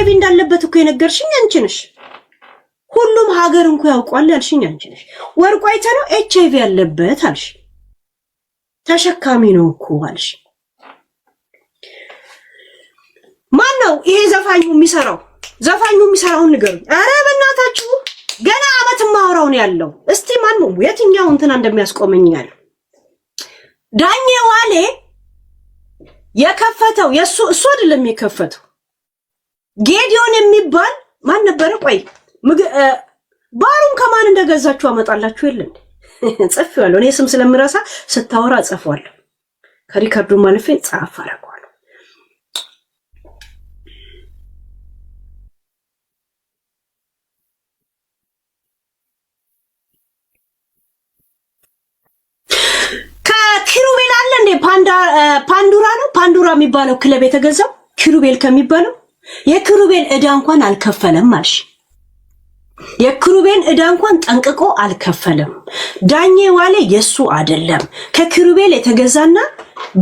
ኤችአይቪ እንዳለበት እኮ የነገርሽኝ አንቺ ነሽ። ሁሉም ሀገር እንኳን ያውቋል ያልሽኝ አንቺ ነሽ። ወርቁ አይተነው ኤችአይቪ ያለበት አልሽ። ተሸካሚ ነው እኮ አልሽ። ማን ነው ይሄ ዘፋኙ የሚሰራው? ዘፋኙ የሚሰራውን ንገሩኝ። ኧረ በእናታችሁ ገና አመት ማውራው ነው ያለው። እስቲ ማን ነው የትኛው እንትና እንደሚያስቆመኝ ያለው? ዳኜ ዋሌ የከፈተው እሱ አይደለም የከፈተው። ጌዲዮን የሚባል ማን ነበረ? ቆይ ባሩን ከማን እንደገዛችሁ አመጣላችሁ የለ እንዴ? ጽፌዋለሁ። እኔ ስም ስለምረሳ ስታወራ ጽፏለሁ። ከሪካርዶ ማለፌ ጻፍ አረጋለሁ። ከኪሩቤል አለ እንዴ? ፓንዱራ ነው ፓንዱራ የሚባለው ክለብ የተገዛው ኪሩቤል ከሚባለው። የኪሩቤል ዕዳ እንኳን አልከፈለም አልሽ። የኪሩቤል ዕዳ እንኳን ጠንቅቆ አልከፈለም። ዳኜ ዋሌ የሱ አይደለም፣ ከኪሩቤል የተገዛና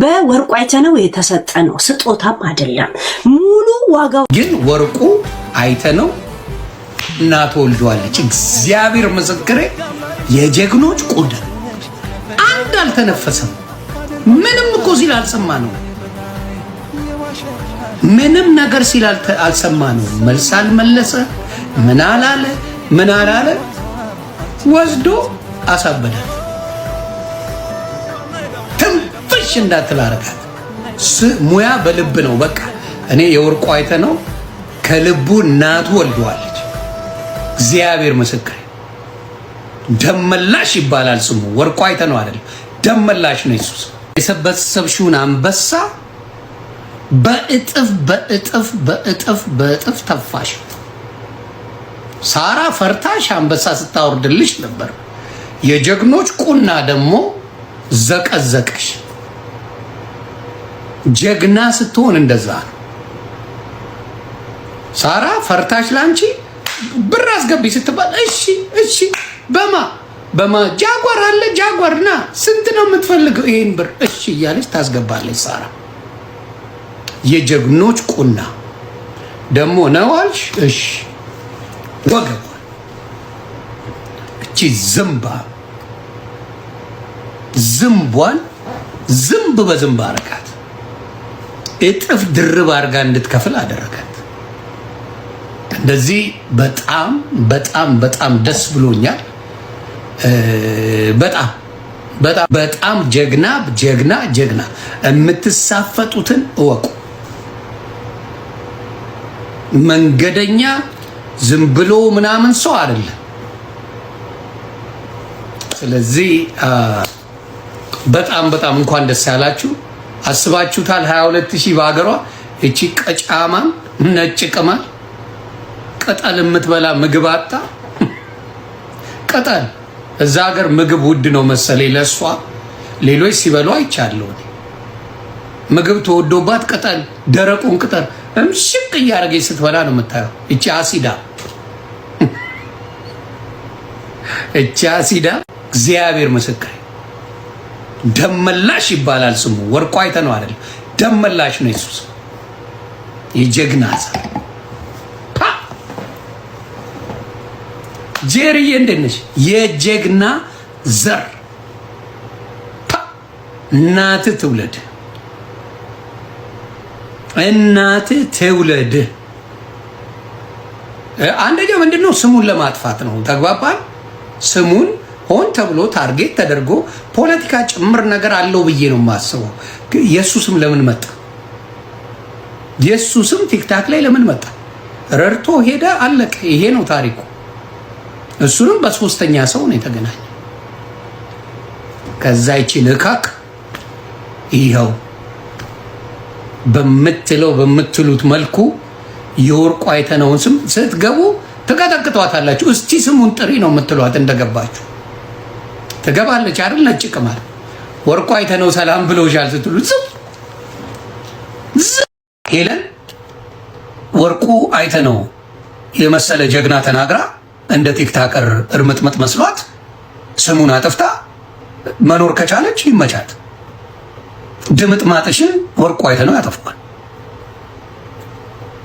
በወርቁ አይተነው የተሰጠ ነው፣ ስጦታም አይደለም። ሙሉ ዋጋው ግን ወርቁ አይተነው እናት ወልዷለች። እግዚአብሔር ምስክሬ፣ የጀግኖች ቁድ አንድ አልተነፈሰም። ምንም እኮ ሲል አልሰማ ነው። ምንም ነገር ሲል አልሰማ ነው። መልስ አልመለሰ፣ ምን አላለ ወስዶ አሳበዳት። ትንፍሽ እንዳትላረጋት። ሙያ በልብ ነው። በቃ እኔ የወርቁ አይተነው ከልቡ እናቱ ወልደዋለች። እግዚአብሔር ምስክር። ደመላሽ ይባላል ስሙ። ወርቁ አይተነው አይደለም፣ ደመላሽ ነው ኢየሱስ። የሰበሰብሽውን አንበሳ በእጥፍ ተፋሽ። ሳራ ፈርታሽ አንበሳ ስታወርድልሽ ነበር። የጀግኖች ቁና ደግሞ ዘቀዘቀሽ። ጀግና ስትሆን እንደዛ ነው። ሳራ ፈርታሽ ላንቺ ብር አስገቢ ስትባል እሺ በማ ጃጓር አለ ጃጓርና ስንት ነው የምትፈልገው? ይሄን ብር እሺ እያለች ታስገባለች ሳራ። የጀግኖች ቁና ደግሞ ነዋልሽ። እሺ ወገብ እቺ ዝምቧን ዝምብ በዝምብ አረጋት። እጥፍ ድርብ አርጋ እንድትከፍል አደረጋት። እንደዚህ በጣም ደስ ብሎኛል። በጣም ጀግና የምትሳፈጡትን እወቁ። መንገደኛ ዝም ብሎ ምናምን ሰው አይደለም። ስለዚህ በጣም እንኳን ደስ ያላችሁ። አስባችሁታል? 22000 በሀገሯ እቺ ቀጫማን ነጭ ቅማል ቅጠል የምትበላ ምግብ አጣ። ቅጠል እዛ ሀገር ምግብ ውድ ነው መሰለኝ ለሷ። ሌሎች ሲበሉ አይቻለሁ። ምግብ ተወዶባት ቅጠል ደረቁን ቅጠል እምሽቅ እያደረገች ስትበላ ነው የምታየው። እቺ አሲዳ እግዚአብሔር ምስክር። ደመላሽ ይባላል ስሙ። ወርቁ አይተነው አይደለም፣ ደመላሽ ነው ኢየሱስ። የጀግና ዘር ጄሪዬ እንዴት ነሽ? የጀግና ዘር እናትህ ትውለድ። አንደኛው ምንድነው? ስሙን ለማጥፋት ነው። ተግባባን? ስሙን ሆን ተብሎ ታርጌት ተደርጎ ፖለቲካ ጭምር ነገር አለው ብዬ ነው የማስበው። የሱ ስም ለምን መጣ? የሱ ስም ቲክታክ ላይ ለምን መጣ? ረድቶ ሄደ፣ አለቀ። ይሄ ነው ታሪኩ። እሱንም በሶስተኛ ሰው ነው የተገናኘ። ከዛ ይቺ ልካክ ይኸው በምትሉት መልኩ የወርቁ አይተነውን ስም ስትገቡ ትቀጠቅጧታላችሁ። እስቲ ስሙን ጥሪ ነው የምትሏት። እንደገባችሁ ትገባለች አይደል? ነጭ ቅማል ወርቁ አይተነው ሰላም ብሎሻል ስትሉ ዝም ሄለን ወርቁ አይተነው የመሰለ ጀግና ተናግራ እንደ ቲክታከር እርምጥምጥ መስሏት ስሙን አጥፍታ መኖር ከቻለች ይመቻት። ድምጥማጥሽን ወርቁ አይተነው ያጠፋል።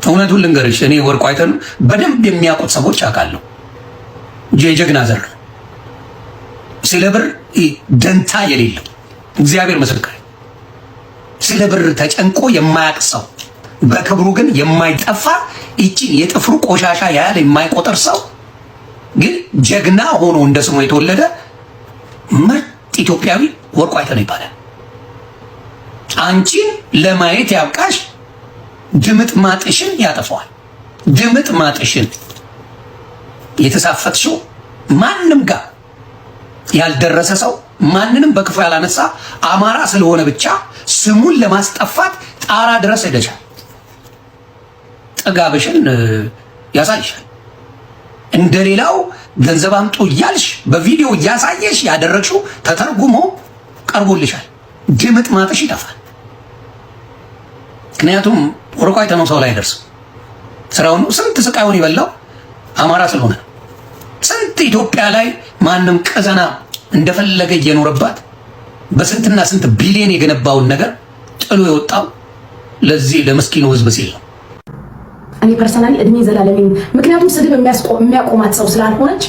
እውነቱን ልንገርሽ፣ እኔ ወርቁ አይተን በደንብ የሚያውቁት ሰዎች አውቃለሁ። የጀግና ዘር ስለ ብር ደንታ የሌለው እግዚአብሔር ምስክር፣ ስለ ብር ተጨንቆ የማያውቅ ሰው፣ በክብሩ ግን የማይጠፋ እቺን የጥፍሩ ቆሻሻ ያህል የማይቆጠር ሰው ግን ጀግና ሆኖ እንደ ስሙ የተወለደ ምርጥ ኢትዮጵያዊ ወርቁ አይተን ይባላል። አንቺን ለማየት ያብቃሽ። ድምጥ ማጥሽን ያጠፋዋል። ድምጥ ማጥሽን የተሳፈጥሽው ማንም ጋር ያልደረሰ ሰው ማንንም በክፉ ያላነሳ አማራ ስለሆነ ብቻ ስሙን ለማስጠፋት ጣራ ድረስ ሄደሻል። ጥጋብሽን ያሳይሻል። እንደሌላው ገንዘብ አምጡ እያልሽ በቪዲዮ እያሳየሽ ያደረግሽው ተተርጉሞ ቀርቦልሻል። ድምጥ ማጥሽ ይጠፋል። ምክንያቱም ወርቁ አይተነው ሰው ላይ አይደርስም። ስራውን ስንት ስቃዩን ይበላው አማራ ስለሆነ ስንት ኢትዮጵያ ላይ ማንም ቀዘና እንደፈለገ እየኖረባት በስንትና ስንት ቢሊዮን የገነባውን ነገር ጥሎ የወጣው ለዚህ ለመስኪኑ ህዝብ ሲል ነው። እኔ ፐርሰናሊ እድሜ ዘላለሜን ምክንያቱም ስድብ የሚያቆማት ሰው ስላልሆነች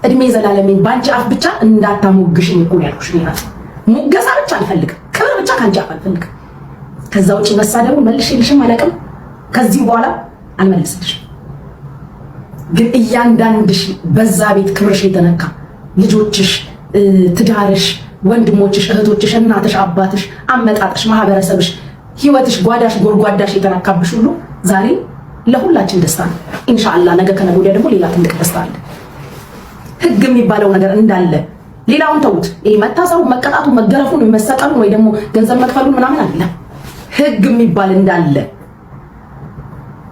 እድሜ ዘላለሜን ባንቺ አፍ ብቻ እንዳታሞግሽኝ እኮ ያልኩሽ ነው። ሙገሳ ብቻ አልፈልግም፣ ክብር ብቻ ካንቺ አፍ አልፈልግም። ከዛ ውጪ መሳደቡ መልሼልሽም አላውቅም። ከዚህ በኋላ አልመልስልሽም። ግን እያንዳንድሽ በዛ ቤት ክብርሽ የተነካ ልጆችሽ፣ ትዳርሽ፣ ወንድሞችሽ፣ እህቶችሽ፣ እናትሽ፣ አባትሽ፣ አመጣጥሽ፣ ማህበረሰብሽ፣ ህይወትሽ፣ ጓዳሽ፣ ጎርጓዳሽ የተነካብሽ ሁሉ ዛሬ ለሁላችን ደስታ ነው። ኢንሻአላህ ነገ ከነገ ወዲያ ደግሞ ሌላ ትልቅ ደስታ አለ። ህግ የሚባለው ነገር እንዳለ ሌላውን ተውት። ይሄ መታሰሩ፣ መቀጣቱ፣ መገረፉን፣ መሰቀሉን ወይ ደግሞ ገንዘብ መክፈሉን ምናምን አለ። ህግ የሚባል እንዳለ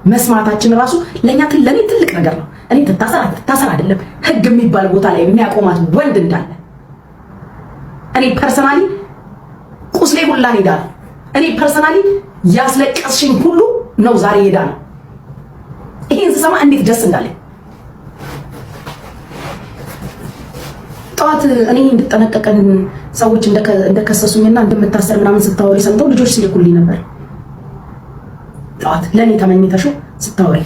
መስማታችን ራሱ ለኛ ለኔ ትልቅ ነገር ነው። እኔ ትታሰር አይደለም ህግ የሚባል ቦታ ላይ የሚያቆማት ወንድ እንዳለ እኔ ፐርሰናሊ ቁስሌ ሁላ ሄዳ ነው። እኔ ፐርሰናሊ ያስለቀስሽኝ ሁሉ ነው ዛሬ ሄዳ ነው። ይሄን ስሰማ እንዴት ደስ እንዳለ ጠዋት እኔ እንድጠነቀቀን ሰዎች እንደከሰሱኝና እንደምታሰር ምናምን ስታወሪ ሰምተው ልጆች ሲልኩልኝ ነበር። ጠዋት ለኔ ተመኝተሽው ስታወሪ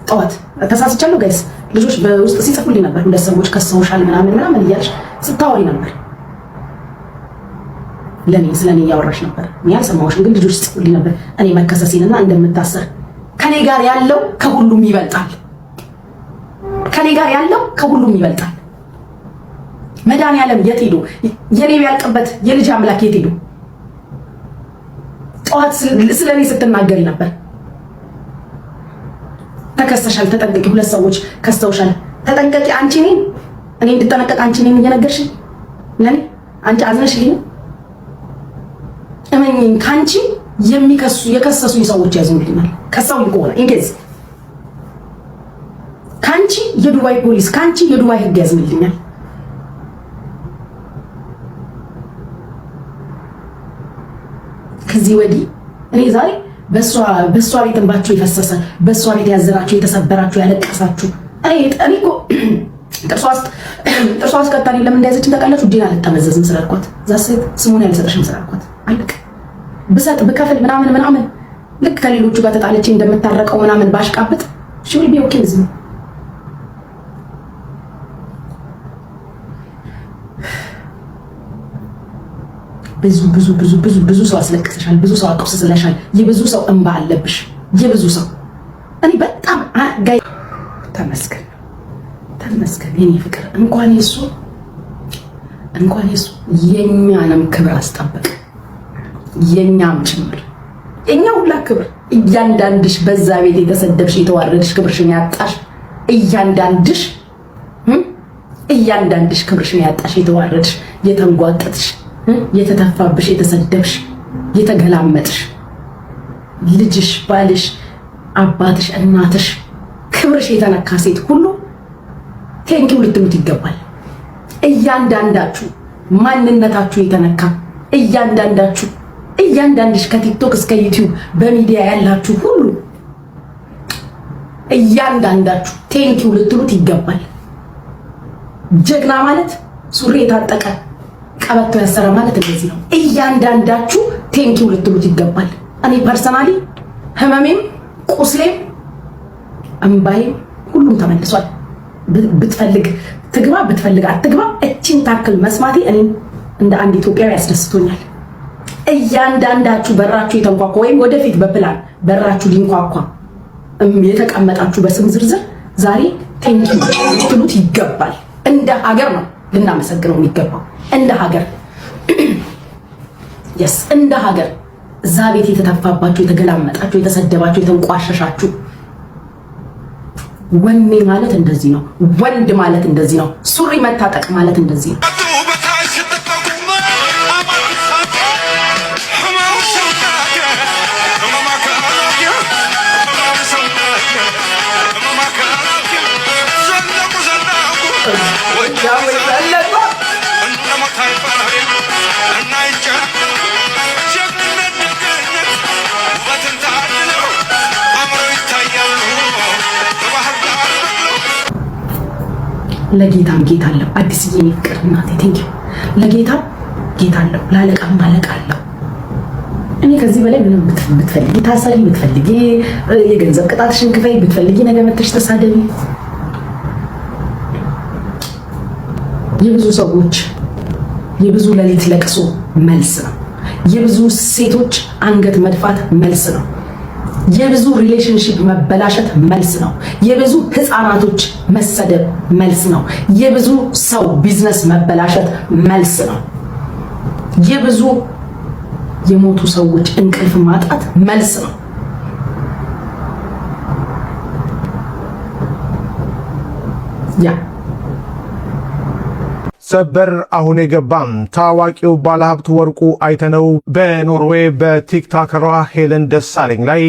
ጠዋት ተሳስቻለሁ ጋይስ። ልጆች በውስጥ ሲጽፉልኝ ነበር፣ ሁለት ሰዎች ከሰውሻል ምናምን እያልሽ ስታወሪ ነበር። ለኔ ስለኔ ያወራሽ ነበር። እኔ አልሰማሁሽም፣ ግን ልጆች ሲጽፉልኝ ነበር እኔ መከሰሴንና እንደምታሰር። ከኔ ጋር ያለው ከሁሉም ይበልጣል። ከኔ ጋር ያለው ከሁሉም ይበልጣል። መድኃኒዓለም የት ሄዶ የኔ ቢያልቅበት የልጅ አምላክ የት ሄዶ? ጠዋት ስለኔ ስትናገሪ ነበር። ተከሰሻል፣ ተጠንቀቂ፣ ሁለት ሰዎች ከሰውሻል፣ ተጠንቀቂ። አንቺ እኔ እንድጠነቀቅ አንቺ እየነገርሽ ለኔ አንቺ አዝነሽልኝ እመኚኝ። ካንቺ የከሰሱኝ ሰዎች ያዝኑልኛል። ከሰው ይቆና እንግዲህ ካንቺ የዱባይ ፖሊስ፣ ካንቺ የዱባይ ህግ ያዝኑልኛል። ከዚህ ወዲህ እኔ ዛሬ በሷ ቤት እንባችሁ የፈሰሰ በሷ ቤት ያዘናችሁ የተሰበራችሁ ያለቀሳችሁ እኔ እኮ ጥርሷ ውስጥ ቀጣሪ ለምን እንዳይዘችን ታውቃላችሁ? እጄን አልጠመዘዝም ስላልኳት ዛሴት ስሙን ያልሰጠሽም ስላልኳት አልክ ብሰጥ ብከፍል ምናምን ልክ ከሌሎቹ ጋር ተጣልቼ እንደምታረቀው ምናምን ባሽቃብጥ ሺ ዊል ቢ ኦኬ ዝም ብዙ ሰው አስለቅሰሻል። ብዙ ሰው አቆስሰሻል። የብዙ ሰው እንባ አለብሽ። የብዙ ሰው እኔ በጣም ጋይ ተመስገን የኔ ፍቅር እንኳን የሱ የኛንም ክብር አስጠበቅ። የኛም ጭምር የኛ ሁላ ክብር እያንዳንድሽ በዛ ቤት የተሰደብሽ የተዋረድሽ ክብርሽን ያጣሽ እያንዳንድሽ ክብርሽን ያጣሽ የተዋረድሽ የተንጓጠጥሽ የተተፋብሽ የተሰደብሽ የተገላመጥሽ ልጅሽ፣ ባልሽ፣ አባትሽ፣ እናትሽ ክብርሽ የተነካ ሴት ሁሉ ቴንኪው ልትሉት ይገባል። እያንዳንዳችሁ ማንነታችሁ የተነካ እያንዳንድሽ ከቲክቶክ እስከ ዩቲዩብ በሚዲያ ያላችሁ ሁሉ እያንዳንዳችሁ ቴንኪው ልትሉት ይገባል። ጀግና ማለት ሱሪ የታጠቀ ቀበቶ ያሰረ ማለት እንደዚህ ነው። እያንዳንዳችሁ ቴንኪው ልትሉት ይገባል። እኔ ፐርሰናሊ ህመሜም ቁስሌም እምባዬም ሁሉም ተመልሷል። ብትፈልግ ትግባ ብትፈልግ አትግባ እቺን ታክል መስማቴ እኔን እንደ አንድ ኢትዮጵያዊ ያስደስቶኛል። እያንዳንዳችሁ በራችሁ የተንኳኳ ወይም ወደፊት በፕላን በራችሁ ሊንኳኳ የተቀመጣችሁ በስም ዝርዝር ዛሬ ቴንኪ ትሉት ይገባል። እንደ ሀገር ነው ልናመሰግነው የሚገባው። እንደ ሀገር የስ እንደ ሀገር እዛ ቤት የተተፋባችሁ፣ የተገላመጣችሁ፣ የተሰደባችሁ፣ የተንቋሸሻችሁ ወኔ ማለት እንደዚህ ነው። ወንድ ማለት እንደዚህ ነው። ሱሪ መታጠቅ ማለት እንደዚህ ነው። ለጌታም ጌታ አለው። አዲስዬ ፍቅር እናቴ ቴንኪ። ለጌታም ጌታ አለው፣ ላለቃም ማለቅ አለው። እኔ ከዚህ በላይ ምንም ብትፈልጊ ታሰሪ፣ ብትፈልጊ የገንዘብ ቅጣትሽን ክፈይ፣ ብትፈልጊ ነገ መተሽ ተሳደቢ። የብዙ ሰዎች የብዙ ሌሊት ለቅሶ መልስ ነው። የብዙ ሴቶች አንገት መድፋት መልስ ነው። የብዙ ሪሌሽንሺፕ መበላሸት መልስ ነው። የብዙ ህፃናቶች መሰደብ መልስ ነው። የብዙ ሰው ቢዝነስ መበላሸት መልስ ነው። የብዙ የሞቱ ሰዎች እንቅልፍ ማጣት መልስ ነው። ያ ሰበር አሁን የገባም ታዋቂው ባለሀብት ወርቁ አይተነው በኖርዌይ በቲክቶከሯ ሄለን ደሳለኝ ላይ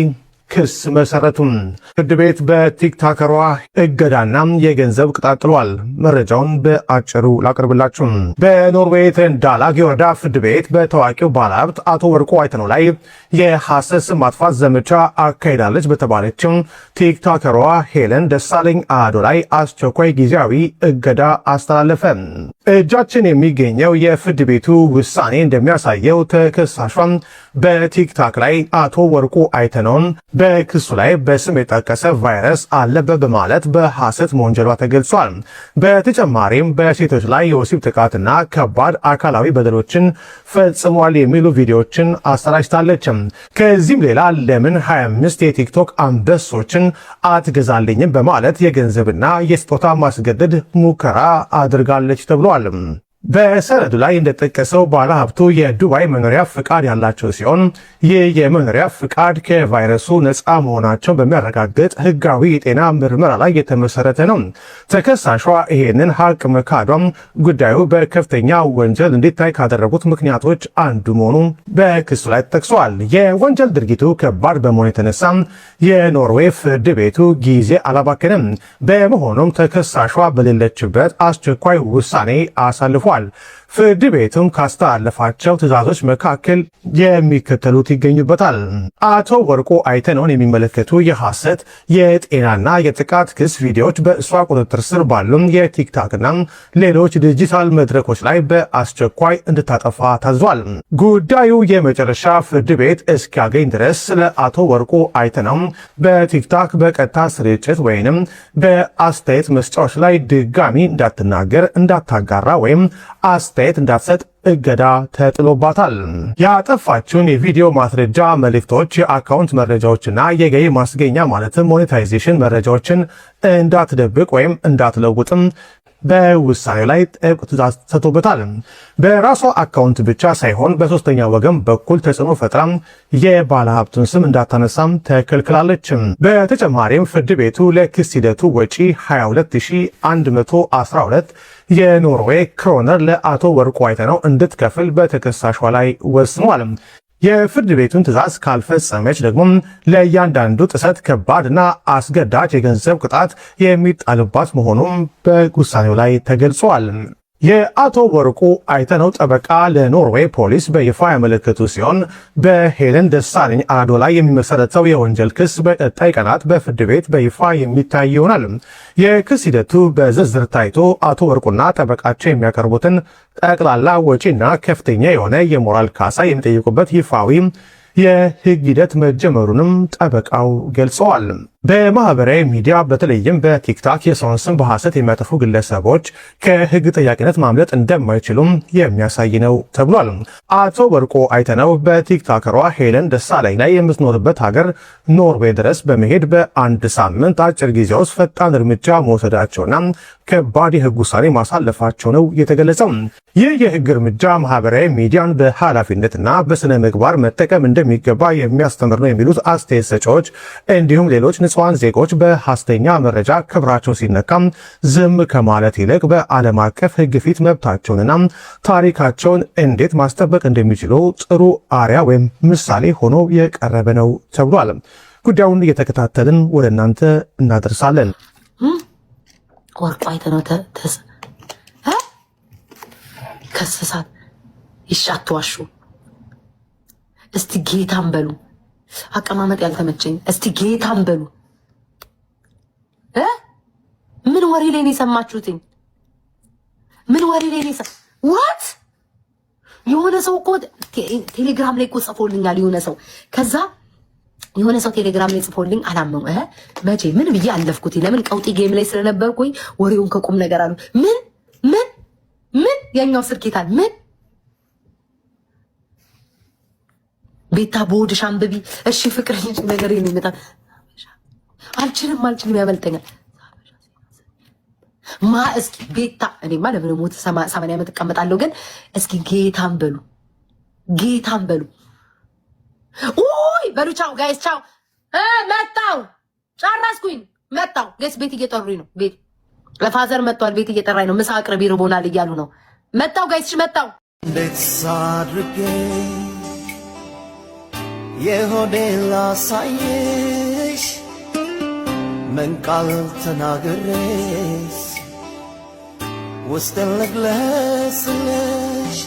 ክስ መሰረቱን ፍርድ ቤት በቲክቶከሯ እገዳና የገንዘብ ቅጣት ጥሏል። መረጃውን በአጭሩ ላቅርብላችሁ። በኖርዌይ ትሬንዳላግ የወረዳ ፍርድ ቤት በታዋቂው ባለሀብት አቶ ወርቁ አይተነው ላይ የሐሰት ስም ማጥፋት ዘመቻ አካሂዳለች በተባለችው ቲክቶከሯ ሄለን ደሳለኝ አዶ ላይ አስቸኳይ ጊዜያዊ እገዳ አስተላለፈ። እጃችን የሚገኘው የፍርድ ቤቱ ውሳኔ እንደሚያሳየው ተከሳሿም በቲክቶክ ላይ አቶ ወርቁ አይተነውን በክሱ ላይ በስም የጠቀሰ ቫይረስ አለበት በማለት በሐሰት መወንጀሏ ተገልጿል። በተጨማሪም በሴቶች ላይ የወሲብ ጥቃትና ከባድ አካላዊ በደሎችን ፈጽሟል የሚሉ ቪዲዮዎችን አሰራጭታለች። ከዚህም ሌላ ለምን 25 የቲክቶክ አንበሶችን አትገዛልኝም በማለት የገንዘብና የስጦታ ማስገደድ ሙከራ አድርጋለች ተብሏል። በሰነዱ ላይ እንደተጠቀሰው ባለሀብቱ የዱባይ መኖሪያ ፍቃድ ያላቸው ሲሆን ይህ የመኖሪያ ፍቃድ ከቫይረሱ ነፃ መሆናቸውን በሚያረጋግጥ ህጋዊ የጤና ምርመራ ላይ የተመሰረተ ነው። ተከሳሿ ይሄንን ሀቅ መካዷም ጉዳዩ በከፍተኛ ወንጀል እንዲታይ ካደረጉት ምክንያቶች አንዱ መሆኑ በክሱ ላይ ተጠቅሷል። የወንጀል ድርጊቱ ከባድ በመሆኑ የተነሳ የኖርዌይ ፍርድ ቤቱ ጊዜ አላባከንም። በመሆኑም ተከሳሿ በሌለችበት አስቸኳይ ውሳኔ አሳልፏል። ፍርድ ቤቱም ካስተላለፋቸው ትዕዛዞች መካከል የሚከተሉት ይገኙበታል። አቶ ወርቁ አይተነውን የሚመለከቱ የሐሰት የጤናና የጥቃት ክስ ቪዲዮዎች በእሷ ቁጥጥር ስር ባሉ የቲክቶክና ሌሎች ዲጂታል መድረኮች ላይ በአስቸኳይ እንድታጠፋ ታዟል። ጉዳዩ የመጨረሻ ፍርድ ቤት እስኪያገኝ ድረስ ስለ አቶ ወርቁ አይተነው በቲክቶክ በቀጥታ ስርጭት ወይንም በአስተያየት መስጫዎች ላይ ድጋሚ እንዳትናገር፣ እንዳታጋራ ወይም አስተያየት እንዳትሰጥ እገዳ ተጥሎባታል። ያጠፋችውን የቪዲዮ ማስረጃ መልእክቶች፣ የአካውንት መረጃዎችና የገቢ ማስገኛ ማለትም ሞኔታይዜሽን መረጃዎችን እንዳትደብቅ ወይም እንዳትለውጥም በውሳኔው ላይ ጥብቅ ትዕዛዝ ሰጥቶበታል። በራሷ አካውንት ብቻ ሳይሆን በሶስተኛ ወገን በኩል ተጽዕኖ ፈጥራ የባለሀብቱን ስም እንዳታነሳም ተከልክላለች። በተጨማሪም ፍርድ ቤቱ ለክስ ሂደቱ ወጪ 22112 የኖርዌይ ክሮነር ለአቶ ወርቁ አይተነው እንድትከፍል በተከሳሿ ላይ ወስኗል። የፍርድ ቤቱን ትዕዛዝ ካልፈጸመች ደግሞ ለእያንዳንዱ ጥሰት ከባድና አስገዳጅ የገንዘብ ቅጣት የሚጣልባት መሆኑም በውሳኔው ላይ ተገልጿል። የአቶ ወርቁ አይተነው ጠበቃ ለኖርዌይ ፖሊስ በይፋ ያመለከቱ ሲሆን በሄለን ደሳለኝ አዶ ላይ የሚመሰረተው የወንጀል ክስ በቀጣይ ቀናት በፍርድ ቤት በይፋ የሚታይ ይሆናል። የክስ ሂደቱ በዝርዝር ታይቶ አቶ ወርቁና ጠበቃቸው የሚያቀርቡትን ጠቅላላ ወጪና ከፍተኛ የሆነ የሞራል ካሳ የሚጠይቁበት ይፋዊ የህግ ሂደት መጀመሩንም ጠበቃው ገልጸዋል። በማህበራዊ ሚዲያ በተለይም በቲክታክ የሰውን ስም በሐሰት የሚያጠፉ ግለሰቦች ከህግ ጠያቂነት ማምለጥ እንደማይችሉም የሚያሳይ ነው ተብሏል። አቶ ወርቁ አይተነው በቲክታከሯ ሄለን ደሳለኝ ላይ የምትኖርበት ሀገር ኖርዌይ ድረስ በመሄድ በአንድ ሳምንት አጭር ጊዜ ውስጥ ፈጣን እርምጃ መውሰዳቸውና ከባድ የህግ ውሳኔ ማሳለፋቸው ነው የተገለጸው። ይህ የህግ እርምጃ ማህበራዊ ሚዲያን በኃላፊነትና በስነ ምግባር መጠቀም እንደሚገባ የሚያስተምር ነው የሚሉት አስተያየት ሰጪዎች እንዲሁም ሌሎች ንጹሃን ዜጎች በሐሰተኛ መረጃ ክብራቸው ሲነካም ዝም ከማለት ይልቅ በዓለም አቀፍ ህግ ፊት መብታቸውንና ታሪካቸውን እንዴት ማስጠበቅ እንደሚችሉ ጥሩ አርያ ወይም ምሳሌ ሆኖ የቀረበ ነው ተብሏል። ጉዳዩን እየተከታተልን ወደ እናንተ እናደርሳለን። ወርቁ አይተነው ከሰሳት ይሻትዋሹ እስቲ ጌታን በሉ። አቀማመጥ ያልተመቸኝ እስቲ ጌታን በሉ። ምን ወሬ ላይ ነው የሰማችሁትኝ? ምን ወሬ ላይ ነው ዋት? የሆነ ሰው እኮ ቴሌግራም ላይ እኮ ጽፎልኛል የሆነ ሰው። ከዛ የሆነ ሰው ቴሌግራም ላይ ጽፎልኝ አላመው መቼ ምን ብዬ አለፍኩት። ለምን ቀውጢ ጌም ላይ ስለነበርኩኝ ወሬውን ከቁም ነገር አሉ። ምን የኛው ስልኬታል ምን ቤታ ቦድሽ አንብቢ እሺ ፍቅር ነገር የሚመጣ አልችልም ያበልጠኛል። እስኪ ቤታ እኔማ ለምን ሞት 80 ዓመት እቀመጣለሁ። ግን እስኪ ጌታን በሉ ኦይ በሉ። ቻው ጋይስ ቻው። መጣው ጨረስኩኝ። መጣው ጋይስ ቤት እየጠሩኝ ነው። ቤት ለፋዘር መጥቷል። ቤት እየጠራኝ ነው። ምሳ አቅርቢ ርቦናል እያሉ ነው። መጣው ጋይስ መጣው። እንዴት ሳድርጌ የሆዴን ላሳይሽ ምን ቃል ተናግሬስ ውስጥን ልግለጽልሽ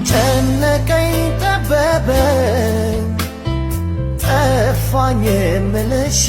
ጨነቀኝ ጠበበኝ ጠፋኝ የምልሽ